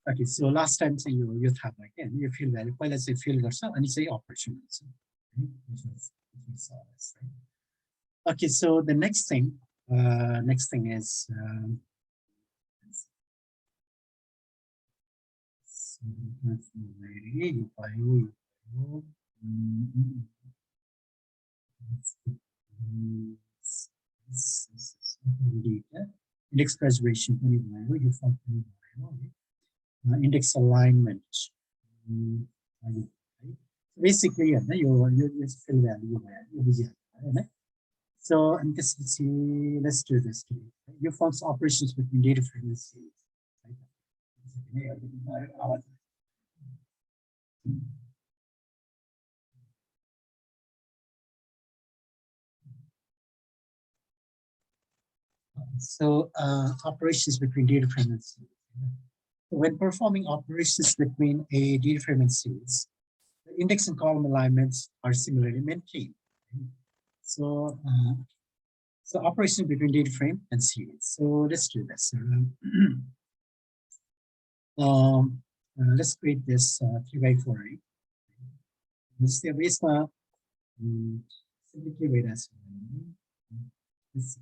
Okay, so last time say you have again you fill value. Well, let's say fill garcha and say operation. Which we saw this, right? Okay, so the next thing is index preservation, you found index alignment. Basically, you fill value there. So, and this, let's do this. You found operations between data frames. So, operations between data frame and series. When performing operations between a data frame and series, the index and column alignments are similarly maintained. So, so operations between data frame and series. So let's do this. Let's create this 3x4 array. Let's say base simply create as let's see.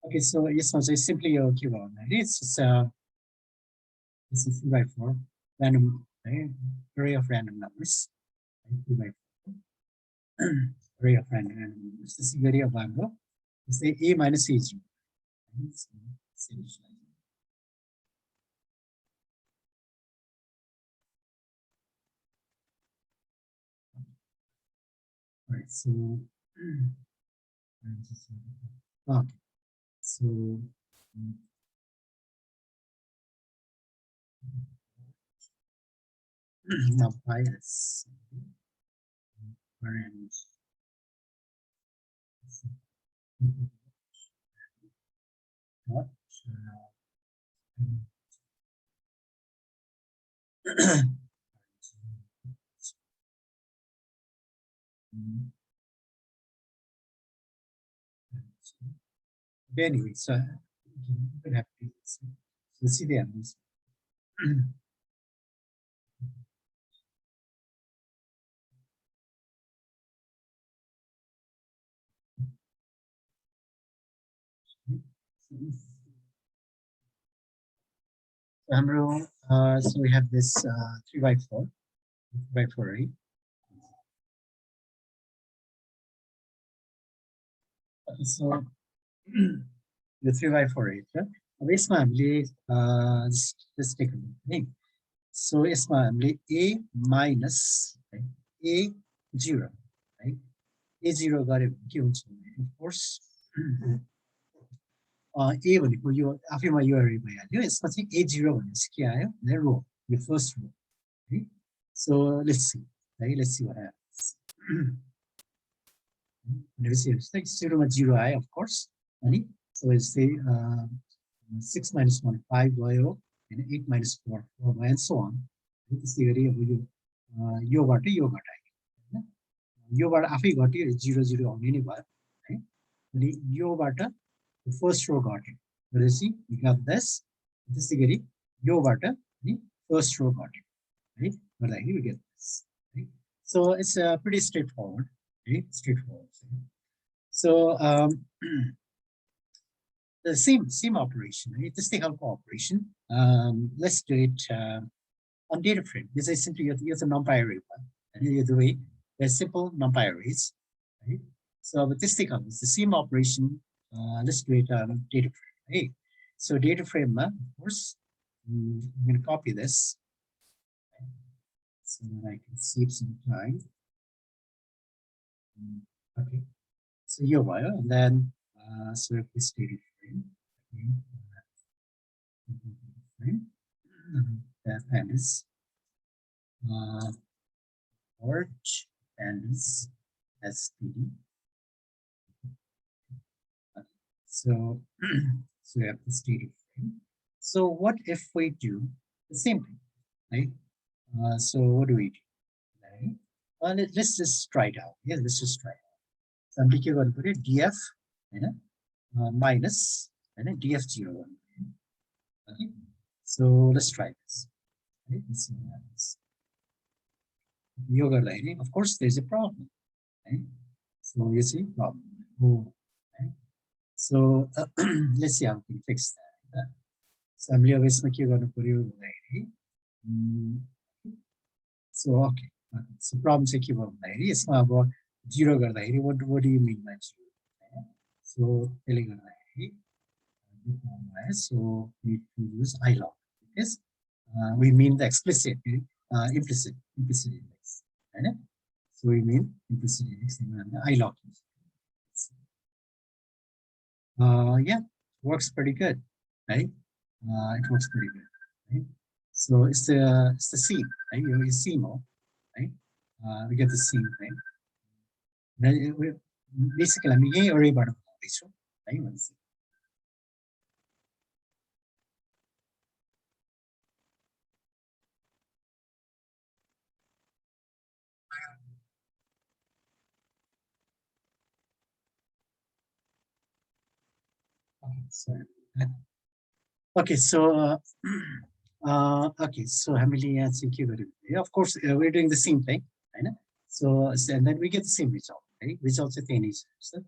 Okay, so yes, so simply give on. It's just this is 3x4 random array of random numbers. 3x4 array of random numbers. This is array of lambda. Say a minus a is right, so okay, so now bias and anyway, so we have to do this. So let's see the answer. So we have this 3x4 array. Okay, so the 3x4 array. This one, let's take a look. So it's a minus a0, right? A0 got it given to me, of course. A भनेको यो आफैमा यो array भइहाल्यो यसमा चाहिँ A0 भनेपछि के आयो the row, the first row, right? So let's see, right? Let's see what happens. Let's say 0 मा 0 आयो, of course, अनि so let's say 6 minus 1 5 भयो and 8 minus 4 4 भयो and so on. त्यसै गरी अब यो योबाट यो घटायो हैन, योबाट आफै घट्यो 0 0 आउने नै भयो है, अनि योबाट the first row got it. Let us see, we got this. This is yoबाट the first row got it, right? But like we get this, right? So it's pretty straightforward, right? Straightforward. So the same operation, right? This thing called operation. Let's do it on data frame. This is simply use a numpy array, and the way there's simple numpy arrays, right? So with this thing is the same operation. Let's do it on data frame. Hey, so data frame, of course, I'm going to copy this so that I can save some time. Okay, so here we are, and then select this data frame. That pandas, orange pandas std. So, so we have this data frame. So what if we do the same thing, right? So what do we do? Right? Let's just try it out. Yeah, let's just try it out. So हामीले के गर्नु पर्यो df हैन minus हैन df0 गर्नु पर्यो. Okay, so let's try this. Okay, let's see what happens. यो गर्दाखेरि of course there is a problem. Right? So you see problem. Oh, right? So let's see how we can fix that. So हामीले अब यसमा के गर्नु पर्यो भन्दाखेरि so okay, so problem चाहिँ के भयो भन्दाखेरि यसमा अब 0 गर्दाखेरि what do you mean by 0? So त्यसले गर्दाखेरि so we need to use ilog because we mean the explicit implicit index, right? So we mean implicit index and ilog. Yeah, works pretty good, right? It works pretty good, right? So it's the seam, right? You see more, right? We get the seam, right? Basically, I'm here already about this, right? Okay, so okay, so of course we're doing the same thing, right? So and then we get the same result, right? Results at any so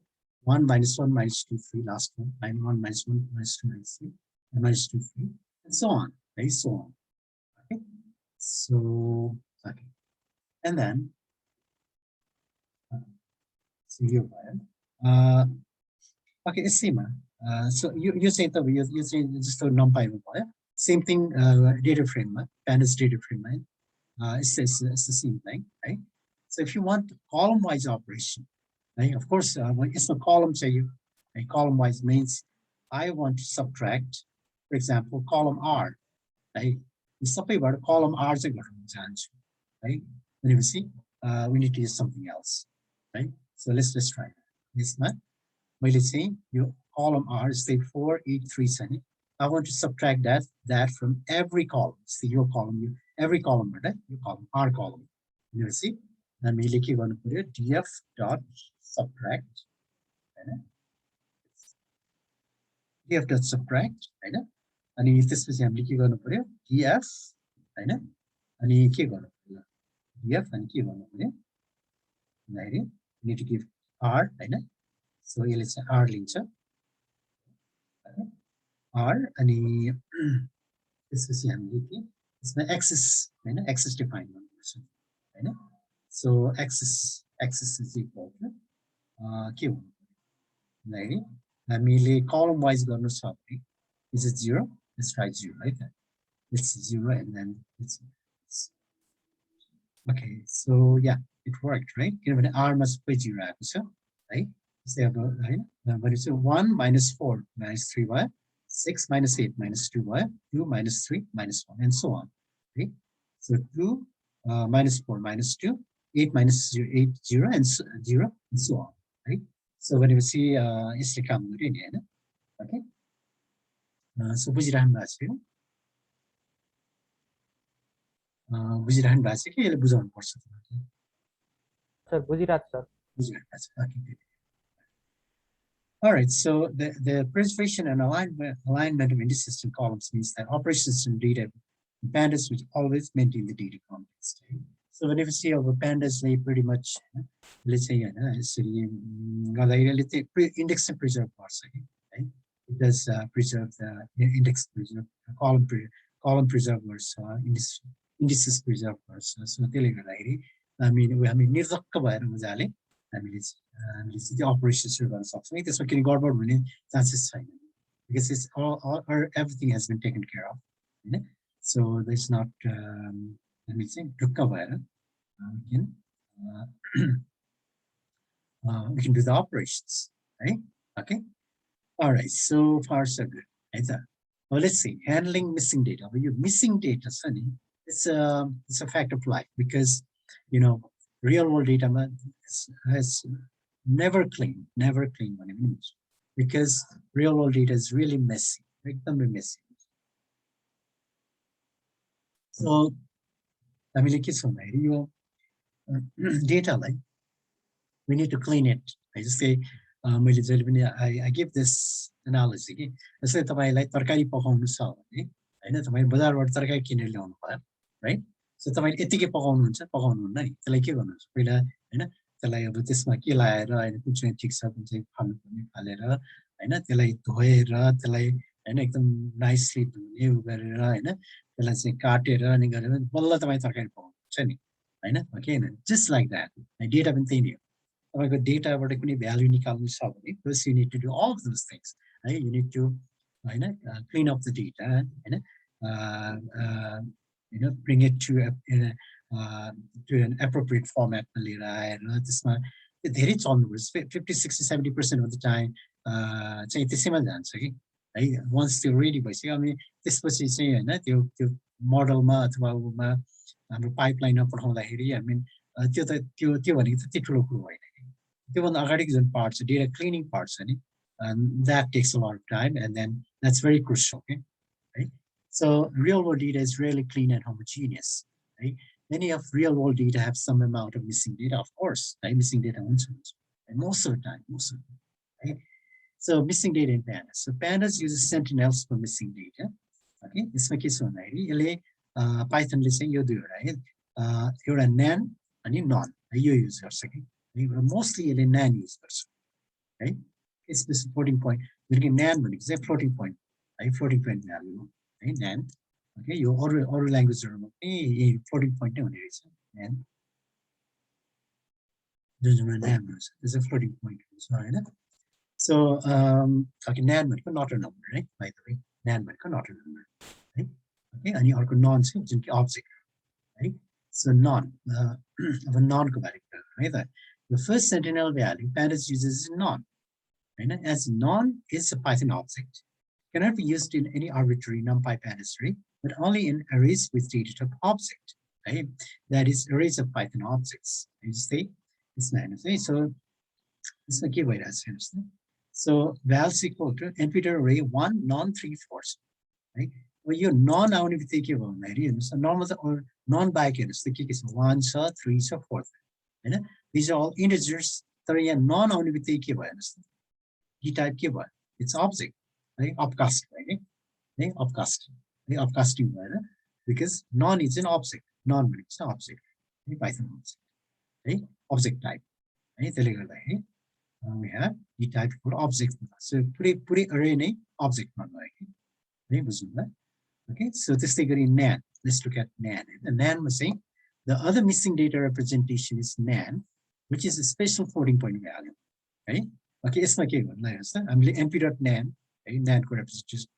1 minus 1 minus 2 3 last one 1 minus 1 minus 2 minus 3 and minus 2 3 and so on, right? So on. Okay, so okay, and then so here okay, same. So you say that you say just a numpy, same thing. Data frame, pandas data frame, it's the same thing, right? So if you want column-wise operation, right? Of course, it's a column. Say you, column-wise means I want to subtract, for example, column R, right? It's something about column R, right? When you see, we need to use something else, right? So let's try that. This one. Well, let's say your column R is say 4, 8, 3, 7. I want to subtract that from every column. See your column, every column, right? Your column, R column. You see, I'm going to put it df dot subtract. Df dot subtract, right? And if this was I'm going to put it df, right? And you going to put df and going to put it. Right? You need to give R, right? So let's say R lincha. R and this is it's my axis, axis defined one person. Right? So axis is equal to Q. Right? Immediately column wise going to is it 0? Let's try 0, right? It's 0 and then it's okay. So yeah, it worked, right? Given R must be 0, right? Say about right? But it's 1 minus 4 minus 3y, 6 minus 8 minus 2y, 2 minus 3 minus 1, and so on. Okay, so 2 minus 4 minus 2, 8 minus 0, 8 0 and 0 and so on. Right? So when you see it's the come okay. So बुझिराख्नु भएको छ बुझिराख्नु भएको छ कि यसले बुझाउनु पर्छ sir बुझिराख्छु sir बुझिराख्नु छ okay. All right, so the preservation and alignment of indices and columns means that operations in data pandas which always maintain the data context. So whenever you see our pandas, they pretty much, let's say, index and preserve parts. Right? It does preserve the index preserve, column preservers, indices preserve parts. So I mean, we have the operations गर्न सक्छौं त्यसमा किन गडबड हुने chances छैन because it's all everything has been taken care of, so there's not let me say ढुक्क भएर we can do the operations, right? Okay, all right, so far so good, right? Well, let's see, handling missing data. When you're missing data, Sunny, it's a fact of life because real world data has never clean one image because real world data is really messy, messy. So I mean, like your data, like we need to clean it, I just say, I give this analogy. Let's say like तरकारी पकाउनु छ भने हैन तपाई बजारबाट तरकारी किनेर ल्याउनु भयो राइट सो तपाई यतिकै पकाउनुहुन्छ पकाउनुहुन्न नि त्यसलाई के गर्नुहुन्छ पहिला हैन त्यसलाई अब त्यसमा के लाएर हैन कुन चाहिँ ठीक छ कुन चाहिँ फाल्नु पर्ने फालेर हैन त्यसलाई धोएर त्यसलाई हैन एकदम नाइसली धुने गरेर हैन त्यसलाई चाहिँ काटेर अनि गरेर बल्ल तपाई तरकारी पकाउनुहुन्छ नि हैन okay just like that data पनि त्यही नै हो तपाईँको डेटाबाट कुनै भ्यालु निकाल्नु छ भने first you need to do all of those things है यु निड टु हैन क्लिन अप द डेटा हैन bring it to an appropriate format लिएर आएर त्यसमा धेरै चल्नुपर्छ 50-60-70% of the time चाहिँ त्यसैमा जान्छ कि है once त्यो रेडी भइसक्यो अनि त्यसपछि चाहिँ हैन त्यो मोडलमा अथवा उमा हाम्रो पाइपलाइनमा पठाउँदाखेरि आई मिन त्यो भनेको त्यति ठुलो कुरो होइन त्योभन्दा अगाडिको जुन पार्ट छ डेटा क्लिनिङ पार्ट छ नि that takes a lot of time and then that's very crucial okay right so real world data is really clean and homogeneous right many of real world data have some amount of missing data of course right missing data and most of the time right so missing data in pandas so pandas uses sentinels for missing data okay यसमा के छ भन्दाखेरि यसले python ले चाहिँ यो दुईवटा है एउटा nan अनि non यो युज गर्छ कि mostly यसले nan युज गर्छ है it's this floating point जुन nan भनेको चाहिँ floating point है floating point value है nan okay यो अरु ल्याङ्ग्वेजहरुमा पनि यही floating point नै हुने रहेछ nan जुन nan भन्छ त्यो चाहिँ floating point हुन्छ हैन so okay nan भनेको not a number right by the way nan भनेको not a number है okay अनि अर्को non चाहिँ जुन कि object है so non अब non को बारेमा है त the first sentinel value pandas uses is non and as non is a Python object cannot be used in any arbitrary numpy pandas array but only in arrays with data type object right that is arrays of Python objects you say this man say so this is give it as so val equal to npter array 1 non 3 4 right well you non आउने बित्तिकै के भन्दाखेरि हेर्नुस् normal or non bike हेर्नुस् त के छ 1 छ 3 छ 4 हैन these are all integers तर यहाँ non आउने बित्तिकै के भयो हेर्नुस् d type के भयो it's object है upcast है upcasting भएर because non is an object non भनेको चाहिँ object है python object है object type है त्यसले गर्दाखेरि we have d type for object so पुरै array नै object मा भयो है बुझ्नुभयो okay so त्यस्तै गरी nan let's look at nan and nan was saying the other missing data representation is nan which is a special floating point value right okay यसमा के भन्नु हेर्नुस् त हामीले np.nan है nan को representation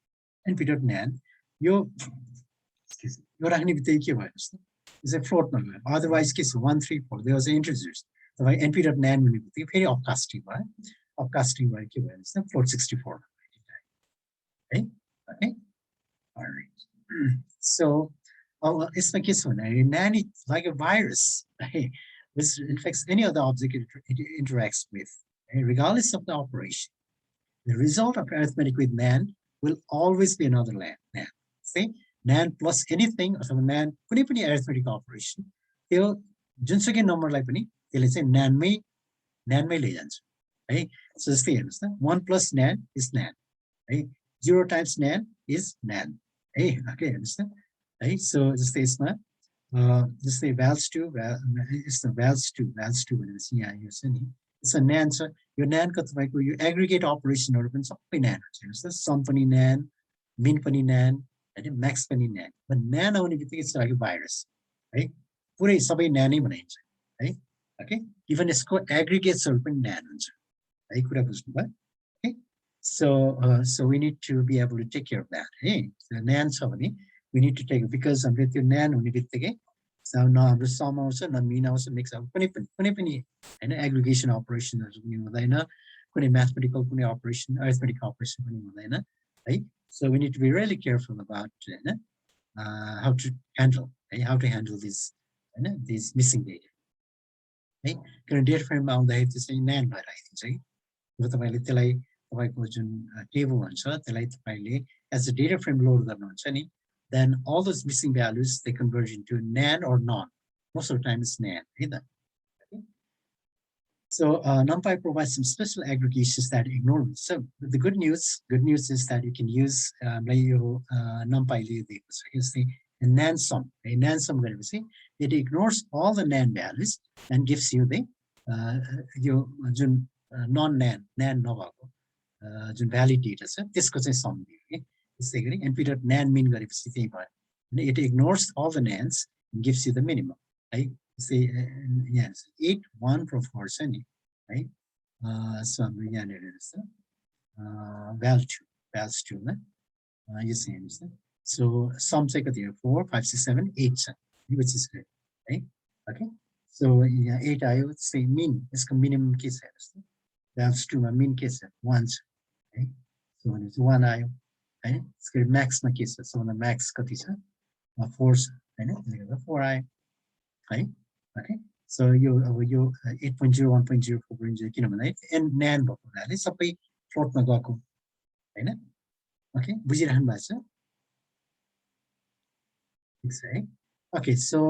np.nan यो राख्ने बित्तिकै के भयो हेर्नुस् त is a float number otherwise के छ 134 there was integers तपाईं np.nan भन्ने बित्तिकै फेरि upcasting भयो के भयो हेर्नुस् त float 64 है okay all right so यसमा के छ भन्दाखेरि nan is like a virus right which infects any other object it interacts with regardless of the operation the result of arithmetic with nan will always be another nan say nan plus anything or nan कुनै पनि arithmetic operation त्यो जुनसुकै नम्बरलाई पनि त्यसले चाहिँ nan मै लैजान्छ है so जस्तै हेर्नुस् त 1 plus nan is nan है 0 times nan is nan है okay हेर्नुस् त है so जस्तै यसमा जस्तै vals2 भनेपछि यहाँ यो छ नि यसमा nan छ यो nan को तपाईको यो एग्रिगेट अपरेसनहरु पनि सबै nan हुन्छ हेर्नुस् त sum पनि nan min पनि nan हैन max पनि nan but nan आउने बित्तिकै चाहिँ like भाइरस है पुरै सबै nan नै बनाइन्छ है ओके इभन यसको एग्रिगेट्सहरु पनि nan हुन्छ है कुरा बुझ्नुभयो okay so we need to be able to take care of that hey so nan छ भने we need to take because हामीले त्यो nan हुने बित्तिकै so न हाम्रो sum आउँछ न min आउँछ mix आउँछ कुनै पनि हैन एग्रिगेसन अपरेसनहरु पनि हुँदैन कुनै म्याथमेटिकल कुनै अपरेसन अरिथमेटिक अपरेसन पनि हुँदैन है so we need to be really careful about how to handle these these missing data है किन डेटा फ्रेममा आउँदाखेरि त्यो चाहिँ nan भएर आइदिन्छ है जब तपाईले त्यसलाई तपाईको जुन टेबल हुन्छ त्यसलाई तपाईले as a data frame load गर्नुहुन्छ नि then all those missing values they converge into nan or non most of the time it's nan है त So NumPy provides some special aggregations that ignore them. So the good news is that you can use NumPy. So here's the NaN sum. A NaN sum, it ignores all the NaN values and gives you the non-NaN नभएको जुन valid data छ त्यसको चाहिँ some दियो कि त्यसै गरी np.nan min गरेपछि त्यही भयो अनि it ignores all the nans and gives you the minimum है त्यसै यहाँ 8 1 4 4 छ नि है सो हाम्रो यहाँनिर रहेछ val2 मा यो चाहिँ हेर्नुस् न सो सम चाहिँ कति हो 4 5 6 7 8 छ which is good है ओके सो यहाँ 8 आयो चाहिँ min यसको मिनिमम के छ हेर्नुस् न val2 मा min के छ 1 छ है सो भनेपछि 1 आयो हैन त्यसको म्याक्समा के छ सो म्याक्स कति छ 4 छ हैन त्यसले गर्दा 4 आयो है ओके सो यो अब यो 8.0 1.0 4.0 किन भन्दा NaN भएको हुनाले सबै फ्लोटमा गएको हैन ओके बुझिराख्नु भएको छ ठीक छ है okay so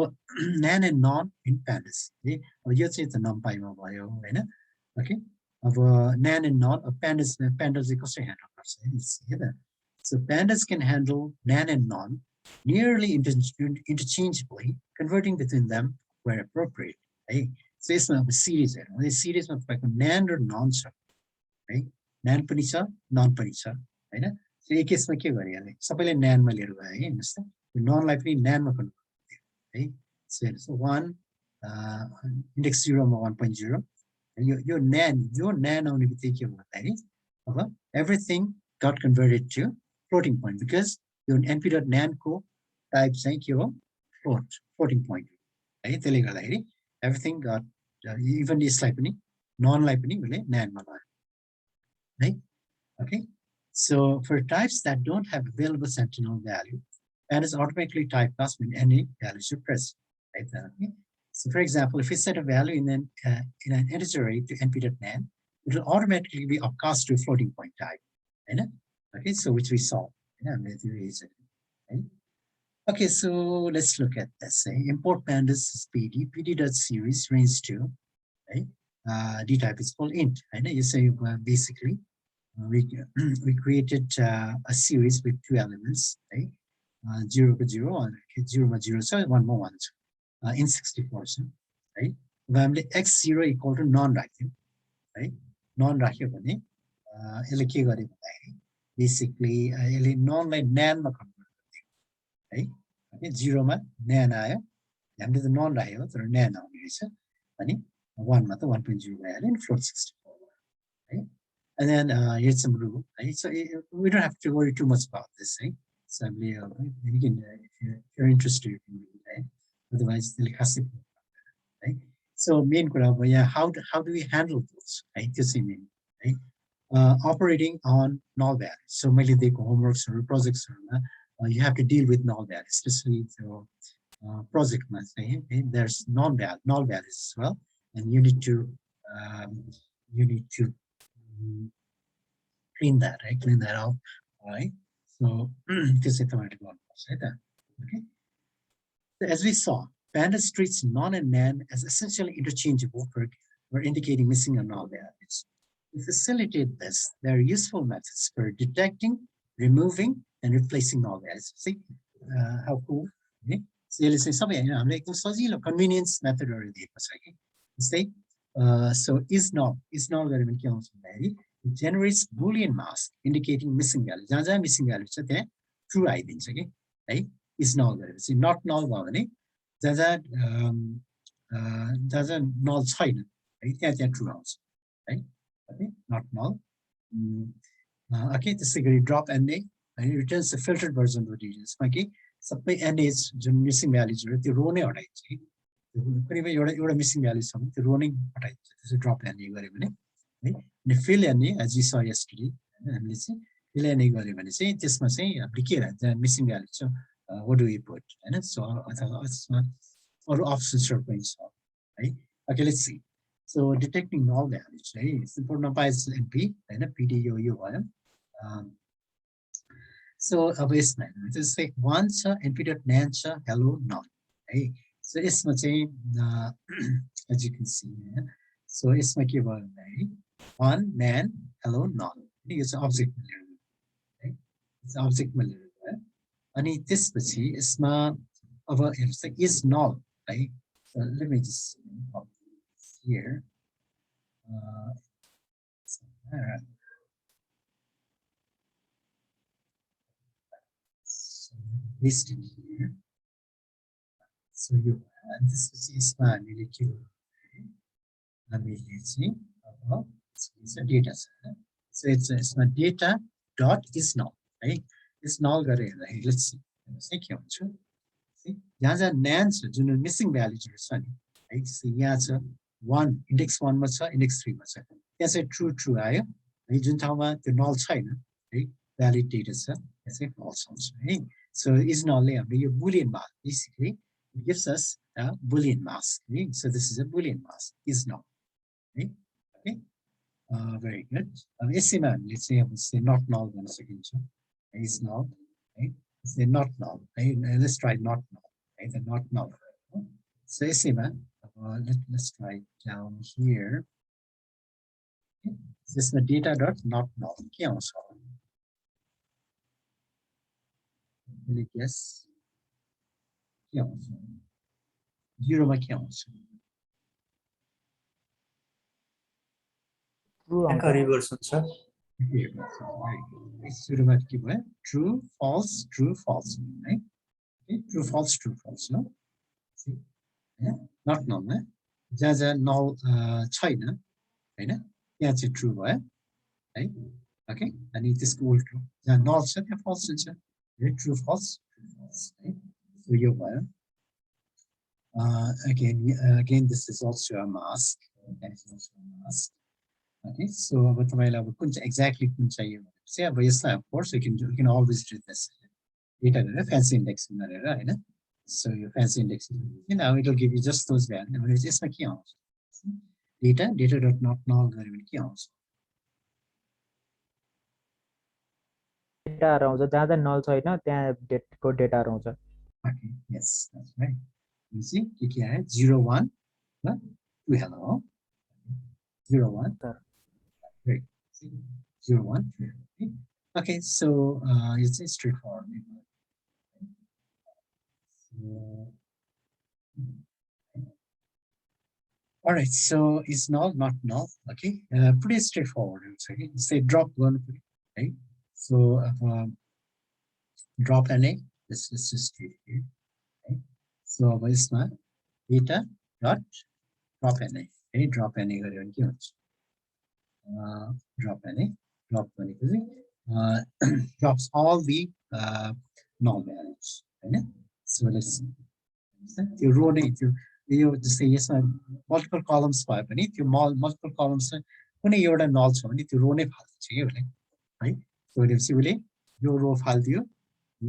NaN and non in pandas है अब यो चाहिँ त NumPy मा भयो हैन ओके अब NaN and non pandas चाहिँ कसरी ह्यान्डल गर्छ है so pandas can handle NaN and non nearly interchangeably converting between them where appropriate है so यसमा अब सिरिज हेरौँ यो सिरिजमा तपाईको NaN र non छ है NaN पनि छ non पनि छ हैन सो एक केसमा के गरिहाल्ने सबैले NaN मा लिएर गए है हेर्नुस् त यो non लाई पनि NaN मा कन्भर्ट है सो हेर्नुस् 1 index 0 मा 1.0 यो NaN आउने बित्तिकै के हो भन्दाखेरि अब everything got converted to floating point because your np.nan को टाइप चाहिँ के हो floating point है त्यसले गर्दाखेरि everything got even यसलाई पनि non लाई पनि उले nan मा लायो है okay so for types that don't have available sentinel value and is automatically typecast when any value should press right okay? So for example if we set a value in an integer array to np.nan it will automatically be upcast to a floating point type right? Okay so which we saw okay so let's look at this import pandas pd.series range 2 right? D type is called int right? You say basically we created a series with two elements right? 0 to 0 or 0 to 0 so 1 more 1 in 64 right? x0 equal to non राख्यो right? non राख्यो भने यसले के गरे भन्दाखेरि basically यसले non लाई nan मा कन्भर्ट गरिदियो है ओके 0 मा nan आयो हामीले त non राख्यो तर nan आउने रहेछ अनि 1 मा त 1.0 भइहाल्यो नि float 64 है and then here's some rule right? So we don't have to worry too much about this right? So you can if you're interested you can read right? Otherwise the right? So main कुरा अब यहाँ how do we handle those right? त्यो चाहिँ main right? Operating on null values. So मैले दिएको homeworks or projects you have to deal with null values, especially the project there's null values as well, and you need to clean that right? Clean that out, all right? So this is automatic one, right? Okay. So as we saw, pandas treats non and nan as essentially interchangeable for indicating missing or null values. To facilitate this, there are useful methods for detecting, removing, and replacing null values. See how cool? Okay. So let's say something convenience method already. Say so is null it generates Boolean mask indicating missing value. Jaja missing value true identity. Okay, right? Is null see not null value. Jaja null sign. Right? Yeah, true also. Right? Okay, not null. Okay, this is drop NA and it returns the filtered version of the details. Okay, supply NA is missing values. The row ne missing values. The row ne this is drop NA. Right? The fill NA as we saw yesterday. And let's see, fill NA say this must say the missing values. So what do we put? And so or options are going so right? Okay, let's see. So detecting null values, right? It's important by NP and a PDO. So a baseline. It is like once np.nan hello null. Right? So it's much as you can see. So it's my keyboard one man hello none. It's object malarial, right? It's object malarial. And this isma of is null, right? So let me just copy this here. So paste it here. So you this is my molecule. It's a data set. So it's my data dot is null, right? It's null right? Let's see. See, यहाँ चाहिँ nan छ जुन missing value छ नि है यहाँ छ 1 index 1 मा छ index 3 मा छ त्यहाँ चाहिँ true आयो है जुन ठाउँमा त्यो null छैन है valid data छ त्यहाँ चाहिँ false आउँछ है so is null ले हाम्रो यो boolean mask basically it gives us a boolean mask right? So this is a boolean mask is null right? Okay very good यसैमा हामीले चाहिँ अब say not null गर्न सकिन्छ is null right? Say not null. Right? Let's try not null. Right? The not null. So let's try down here. Okay. This is the data dot not null. Really guess. Zero ma kya aउँछ True answer. Reverse sir. True, false, right? Okay. True, false, no? See? Yeah? Not null, eh? Jaa null China, right? Yeah, it's true, right? Okay, I need this goal true. Jaa null check false, true, false, right? So you again, this is also a mask. Okay, so अब तपाईलाई अब कुन चाहिँ exactly कुन चाहियो भने अब यसलाई of course you can always do this data गरेर fancy indexing गरेर हैन so your fancy indexing now it will give you just those values अनि यसमा के आउँछ data dot not null गर्यो भने के आउँछ डेटा आउँछ जहाँ चाहिँ null छैन त्यहाँ डेटको डेटा आउँछ okay yes that's right you see के आयो 0 1 2 hello 0 1 great 0 1 2 okay so it's straightforward all right so it's null not null okay pretty straightforward okay say drop one right so drop NA this is just here okay so it's not data dot drop NA okay drop NA garyo भने के हुन्छ drop NA drop भनेको चाहिँ drops all the null values हैन so let's see त्यो रो नै त्यो यो जस्तै यसमा multiple columns भयो भने त्यो multiple columns कुनै एउटा null छ भने त्यो रो नै फाल्दिन्छ के उसले है so उसले यो रो फाल्दियो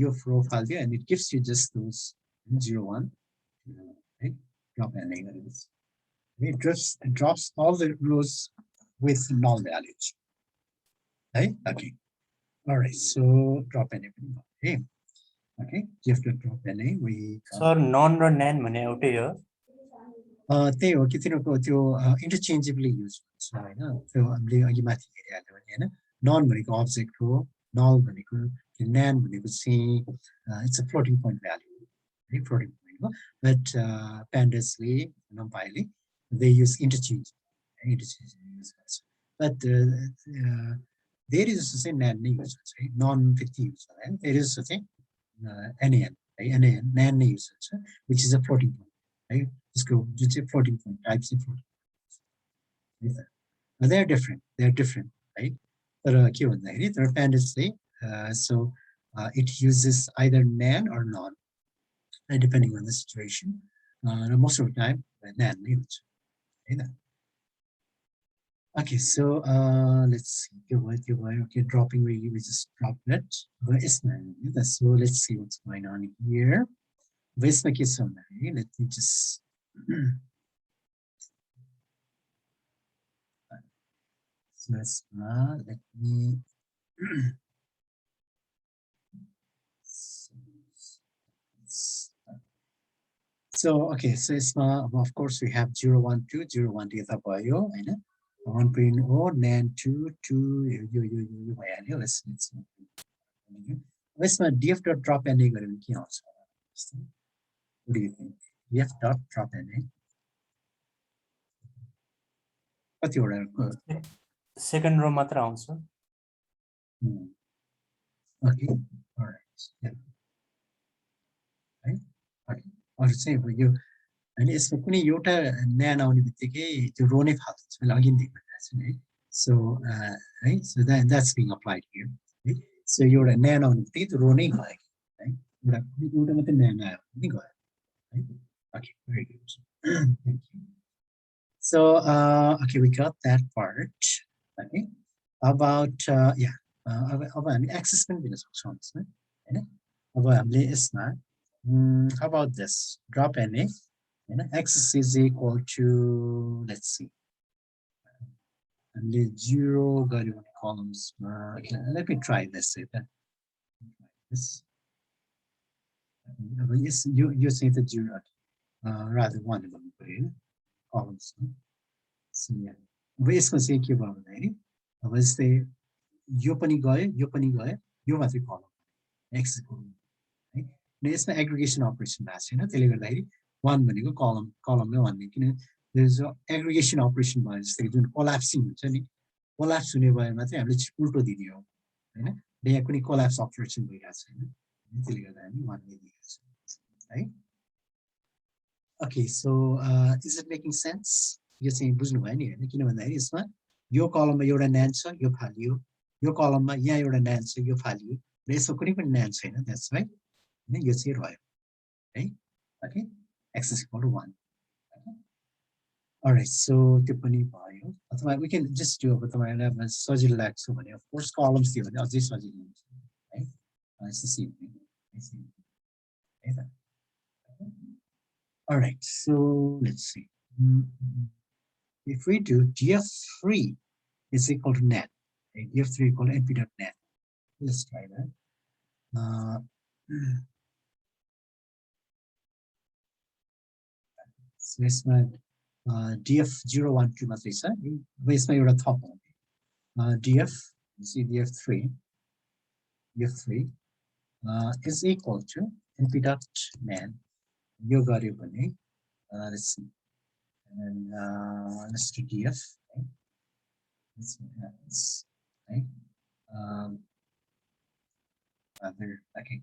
यो रो फाल्दियो and it gives you just those 0 1 right drop NA गरेपछि it drops all the rows with null values right okay all right so drop NA okay okay you have to drop NA we sir non र nan भने एउटै हो त्यही हो कि तिनीहरुको त्यो interchangeably use हुन्छ हैन त्यो हामीले अघि माथि हेरिहाल्यो भने हैन नन भनेको अब्जेक्ट हो null भनेको nan भनेको चाहिँ it's a floating point value right floating point हो but pandas ले numpy they use interchange use but there is also nan नै युज हुन्छ है non 50 युज हुन्छ हैन there is also nan nan नै युज हुन्छ which is a floating point right यसको जुन चाहिँ floating point types of floating they're different right तर के भन्दाखेरि तर pandas ले so it uses either nan or non depending on the situation most of the time nan नै हुन्छ हैन okay so let's see okay dropping we just drop it so let's see what's going on here यसमा के छ भन्दाखेरि let me just so let me So okay, so of course we have 0 1 2 0 1 यता भयो हैन 1.0 nan 2 2 यो भइहाल्यो यसमा df dot drop na गरे भने के आउँछ what do you think df dot drop na कतिवटा सेकेन्ड रो मात्र आउँछ okay all right yeah right okay अरु चाहिँ अब यो हैन यसमा कुनै एउटा न्यान आउने बित्तिकै त्यो रो नै फाल्छ मैले अघि नै भनिरहेको छु नि so है so that's being applied here right? So एउटा न्यान आउने बित्तिकै त्यो रो नै गयो है एउटा मात्रै न्यान आयो भने गयो है okay very good thank you so okay we got that part okay about yeah अब हामी एक्सेस पनि दिन सक्छौँ यसमा हैन अब हामीले यसमा how about this drop na and x is equal to let's see and 0 got in columns okay, let me try this this yes you say the 0 rather one of them columns so yeah अब यसमा चाहिँ के भयो भन्दाखेरि अब यस्तै यो पनि गयो यो मात्रै कलम x को है न यसमा एग्रिगेसन अपरेसन भएको छैन त्यसले गर्दाखेरि 1 भनेको कलममै भन्ने किन एग्रिगेसन अपरेसन भयो जस्तै जुन कोल्याप्सिङ हुन्छ नि कोल्याप्स हुने भएमा चाहिँ हामीले उल्टो दिने हो हैन यहाँ कुनै कोल्याप्स अपरेसन भइरहेको छैन त्यसले गर्दा हामी 1 दिएको छौँ है okay so is it making sense यो चाहिँ बुझ्नु भयो नि हैन किन भन्दाखेरि यसमा यो कलममा एउटा न्यान छ यो फालियो यो कलममा यहाँ एउटा न्यान छ यो फालियो र यसमा कुनै पनि न्यान छैन द्याट्स राइट हैन यो चाहिँ रह्यो है okay x is equal to 1 okay all right so त्यो पनि भयो अथवा we can just do अब तपाईहरुलाई सजिलो लाग्छ भने of course columns दियो भने अझै सजिलो हुन्छ है it's the same thing all right so let's see if we do df3 is equal to net okay, df3 equal to np.net let's try that so यसमा df 012 मात्रै छ अब यसमा एउटा थप हो df df3 is equal to np.man यो गर्यो भने let's see and let's do df right? Let's see what happens right okay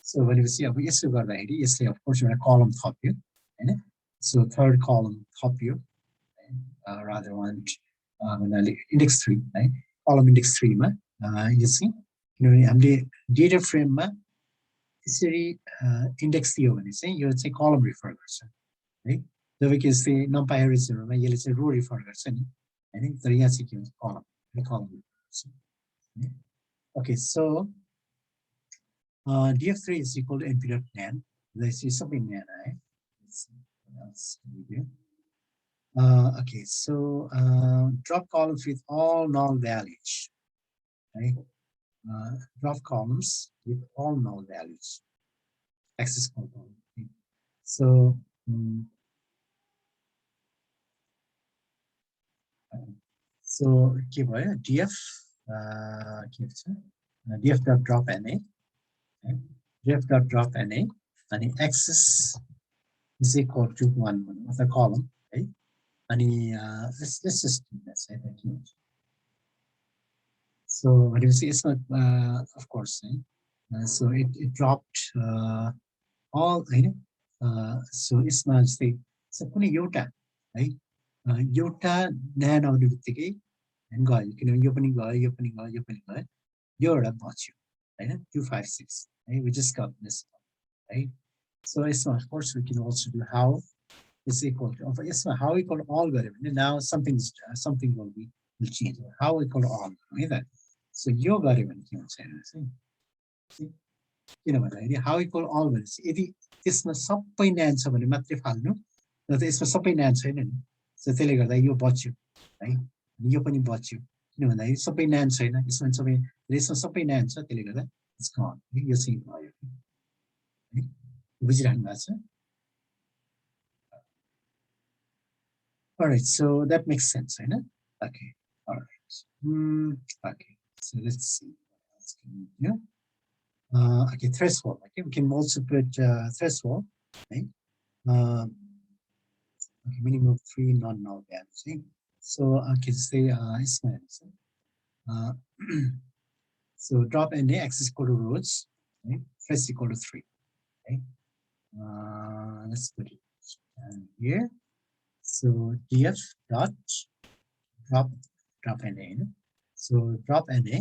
so when you see अब यसो गर्दाखेरि यसले of course एउटा कलम थप्यो हैन so third column थप्यो rather one index 3 right column index 3 मा you see किनभने हामीले डेटा फ्रेममा यसरी इन्डेक्स दियो भने चाहिँ यो चाहिँ कलम रिफर गर्छ है जबकि यस्तै नम्पायरिजहरुमा यसले चाहिँ रो रिफर गर्छ नि हैन तर यहाँ चाहिँ के हुन्छ कलम रिफर गर्छ okay so df3 is equal to np.nan let's see something nan right let's see what else can we do okay so drop columns with all null values right drop columns with all null values access column okay. So so के भयो df के भन्छ df dot drop na df dot drop na अनि access is equal to 1 of the column right अनि let's just do this I think so what do you see it's not of course so it dropped all right so it's not say so कुनै एउटा है एउटा न्यान आउने बित्तिकै गयो किनभने यो पनि गयो यो पनि गयो यो पनि गयो यो एउटा बच्यो हैन 256 है we just got this right so it's of course we can also do how is equal to yes how equal to all गरे भने now something will change how equal to all है त so यो गरे भने के हुन्छ हेर्नुस् है किन भन्दाखेरि how equal all भनेपछि यदि त्यसमा सबै न्यान छ भने मात्रै फाल्नु र त यसमा सबै न्यान छैन नि so त्यसले गर्दा यो बच्यो है यो पनि बच्यो किन भन्दाखेरि सबै न्यान छैन यसमा सबै न्यान छ त्यसले गर्दा it's gone यो चाहिँ भयो है बुझिराख्नु भएको छ All right, so that makes sense, right? Okay, all right. Okay, so let's see what else can we do. Okay, threshold. Okay, we can also put threshold, right? Okay, minimum 3 non-null values. Okay? So I can say it's my answer. So drop NA x is equal to rows, right? Thresh equal to 3. Okay. Let's put it here. So df dot drop NA. So drop NA,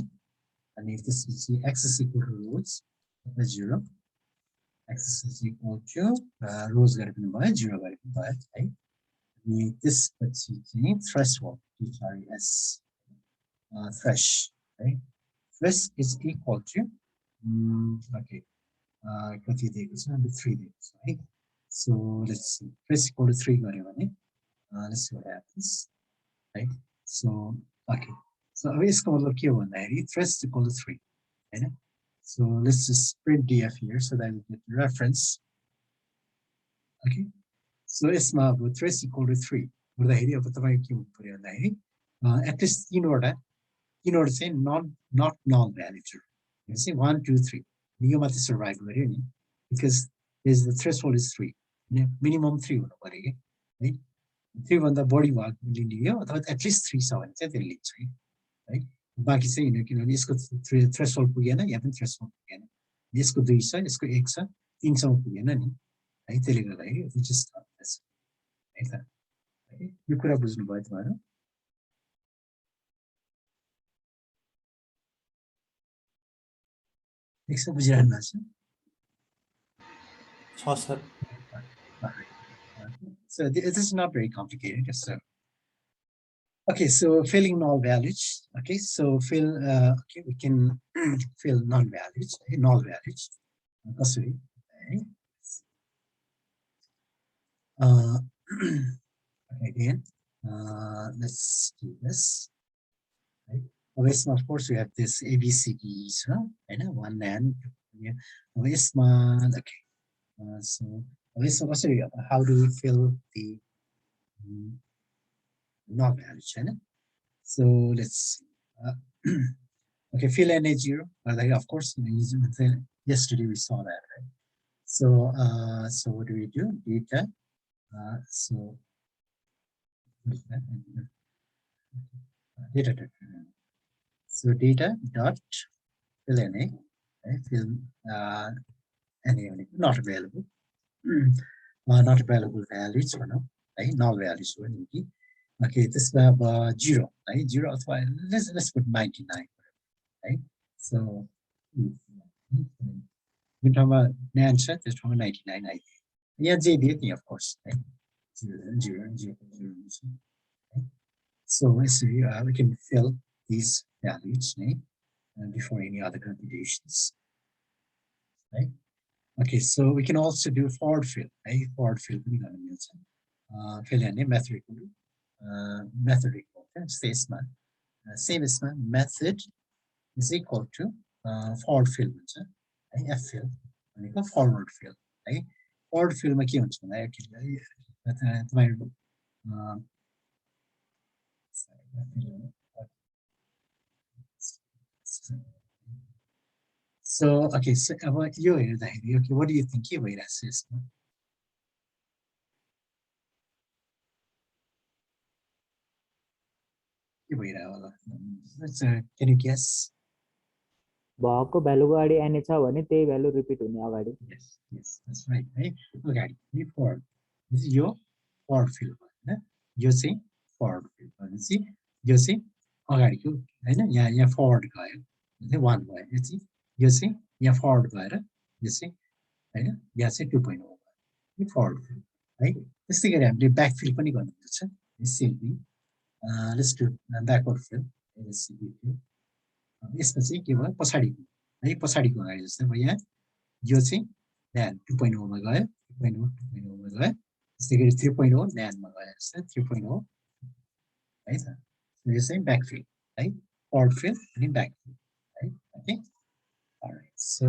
and if this is the x is equal to rows, 0. X is equal to rows got to be by 0 got to be by, right? This threshold, TRS, thresh, right? Thresh is equal to, okay, 3 days, right? So let's see, thresh equal to 3, let's see what happens, right? So, okay, so it's called thresh equal to 3, right? So let's just print df here so that we get the reference. Okay, so यसमा अब thresh equal to 3 गर्दाखेरि अब तपाईँ के हुनु पर्यो भन्दाखेरि at least तीनवटा चाहिँ not null values भनेपछि 1 2 3 यो मात्रै सर्भाइभ गर्यो नि because is the threshold is 3 minimum 3 हुनु पर्यो कि है 3 भन्दा बढी भएको लिने हो अथवा एटलिस्ट 3 छ भने चाहिँ त्यसले लिन्छ कि है बाँकी चाहिँ हैन किनभने यसको थ्रेसहोल्ड पुगेन यहाँ पनि थ्रेसहोल्ड पुगेन यसको 2 छ यसको 1 छ 3 सम्म पुगेन नि है त्यसले गर्दाखेरि जस्ट है त यो कुरा बुझ्नु भयो तपाईहरु एक छ बुझिरहनु भएको छ sir so this is not very complicated so okay so filling null values okay so fill okay we can fill null values कसरी okay, again let's do this right of course we have this ABCDs right 1 and okay so how do we fill the null values right so let's see okay fill NA 0 of course yesterday we saw that right so so what do we do data so data so data dot fill NA right? Fill NA not available not available values or no right null values okay this is 0 right 0 अथवा let's put 99 right so जुन ठाउँमा 9 छ त्यस ठाउँमा 99 आइदियो यहाँ जे दियो नि of course right 0 0 0 0 right? So we can fill these values right? Before any other computations right okay so we can also do forward fill right forward fill fill any method equal to same as method is equal to forward fill F fill forward fill right forward fill मा के हुन्छ भन्दाखेरि so okay so अब यो हेर्दाखेरि okay what do you think के भइरहेछ यसमा के भइरहेको होला can you guess भएको भ्यालुको अगाडि एनए छ भने त्यही भ्यालु रिपिट हुने अगाडि yes that's right है अगाडि फरवर्ड यो फरवर्ड फिल भयो हैन यो चाहिँ फरवर्ड फिल भनेपछि यो चाहिँ अगाडिको हैन यहाँ फरवर्ड गयो 1 भयो यो चाहिँ यहाँ फरवर्ड भएर यो चाहिँ हैन यहाँ चाहिँ 2.0 भयो यो फरवर्ड फिल है त्यस्तै गरी हामीले ब्याक फिल पनि गर्नुपर्छ simply let's do backward fill यसमा चाहिँ के भयो पछाडीको है पछाडीको अगाडि जस्तै भयो यहाँ यो चाहिँ न्यान 2.0 मा गयो 2.0 मा गयो त्यस्तै गरी 3.0 न्यान मा गयो जस्तै 3.0 है त यो चाहिँ ब्याक फिल है फरवर्ड फिल अनि ब्याक फिल है ओके अलराइट सो